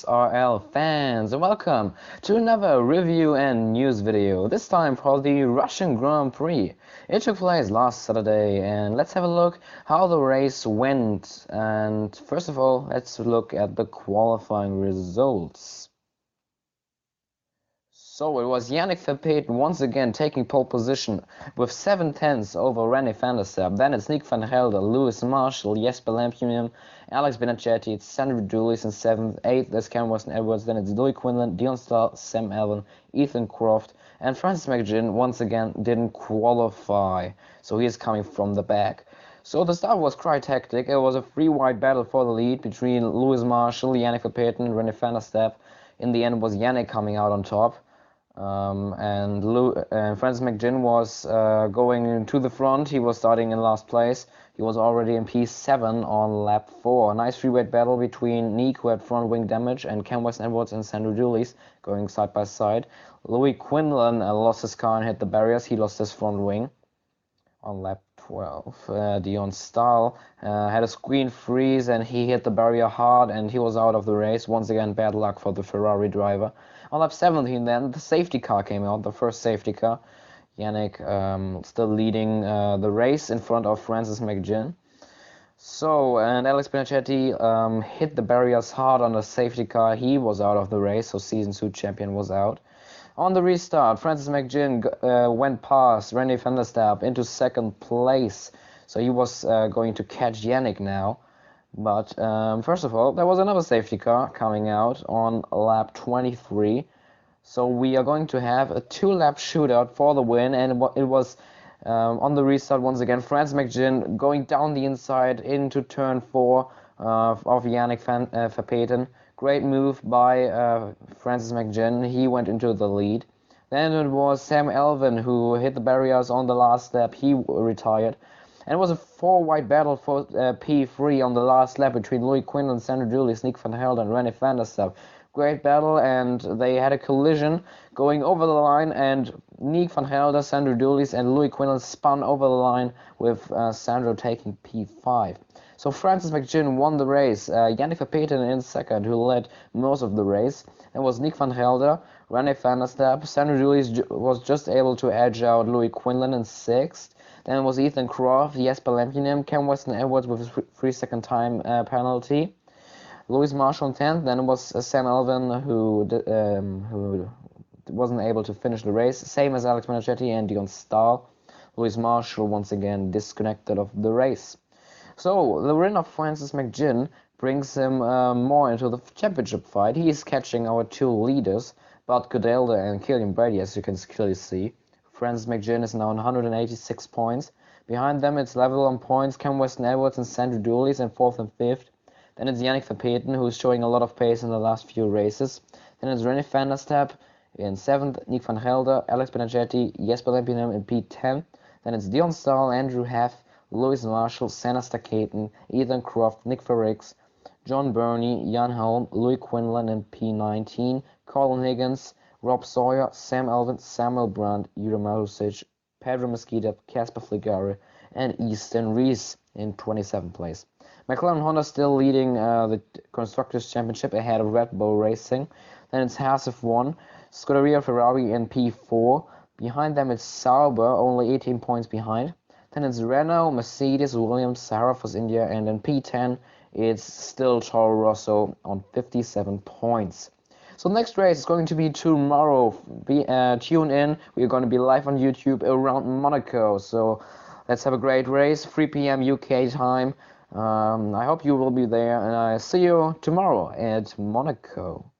SRL fans, and welcome to another review and news video, this time for the Russian Grand Prix. It took place last Saturday, and let's have a look how the race went. And first of all, let's look at the qualifying results. So it was Yannick Verstappen once again taking pole position with 7/10 over René van der Sar. Then it's Nick van Gelder, Lewis Marshall, Jesper Lampinen, Alex Benacetti, Sandro Doulis in 7th, 8th is Cameron Edwards, then it's Loic Quinlan, Dion Stahl, Sam Alvin, Ethan Croft, and Francis McGinn once again didn't qualify, so he is coming from the back. So the start was quite hectic. It was a free-wide battle for the lead between Lewis Marshall, Yannick Verstappen, and René van der Sar. In the end, was Yannick coming out on top. And Francis McGinn was going to the front. He was starting in last place. He was already in P7 on lap 4. A nice three-way battle between Nick, who had front wing damage, and Cam Edwards and Sandro Doulis going side by side. Loic Quinlan lost his car and hit the barriers. He lost his front wing on lap 12. Dion Stahl had a screen freeze and he hit the barrier hard and he was out of the race. Once again, bad luck for the Ferrari driver. On lap 17 then, the safety car came out, the first safety car. Yannick still leading the race in front of Francis McGinn. So, and Alex Benacetti hit the barriers hard on the safety car. He was out of the race, so Season 2 champion was out. On the restart, Francis McGinn went past René van der Sar into second place. So he was going to catch Yannick now. But first of all, there was another safety car coming out on lap 23. So we are going to have a 2-lap shootout for the win. And it was on the restart once again, Francis McGinn going down the inside into turn 4 of Yannick Verstappen. Great move by Francis McGinn. He went into the lead. Then it was Sam Alvin who hit the barriers on the last lap. He retired. And it was a 4-wide battle for P3 on the last lap between Loic Quinlan, Sandro Doulis, Nick van Gelder, and René van der Sar. Great battle, and they had a collision going over the line, and Nick van Gelder, Sandro Doulis, and Loic Quinlan spun over the line with Sandro taking P5. So Francis McGinn won the race. Yannick Verstappen in second, who led most of the race. It was Nick van Gelder, René van der Sar. Sandro Doulis was just able to edge out Loic Quinlan in 6th. Then it was Ethan Croft, Jesper Lampinen, Cam Edwards with a 3-second time penalty. Lewis Marshall in 10th. Then it was Sam Alvin who wasn't able to finish the race. Same as Alex Benacetti and Dion Stahl. Lewis Marshall once again disconnected of the race. So the win of Francis McGinn brings him more into the championship fight. He is catching our 2 leaders, Bart Godelda and Killian Brady, as you can clearly see. Francis McGinn is now on 186 points. Behind them, it's level on points, Cam Edwards and Sandro Doulis in 4th and 5th. Then it's Yannick Verstappen, who is showing a lot of pace in the last few races. Then it's René van der Sar in 7th, Nick van Gelder, Alex Benacetti, Jesper Lampinen in P10. Then it's Dion Stahl, Andrew Heff, Lewis Marshall, Senna Stacaten, Ethan Croft, Nick Ferrix, John Burney, Jan Holm, Loic Quinlan in P19, Colin Higgins, Rob Sawyer, Sam Alvin, Samuel Brandt, Jura Marusic, Pedro Mesquita, Casper Fligare, and Easton Rees in 27th place. McLaren Honda still leading the Constructors' Championship ahead of Red Bull Racing. Then it's Haas F1, Scuderia Ferrari in P4. Behind them it's Sauber, only 18 points behind. Then it's Renault, Mercedes, Williams, Sahara Force India, and in P10 it's still Toro Rosso on 57 points. So the next race is going to be tomorrow. Tune in. We're going to be live on YouTube around Monaco. So let's have a great race, 3 p.m. UK time. I hope you will be there, and I see you tomorrow at Monaco.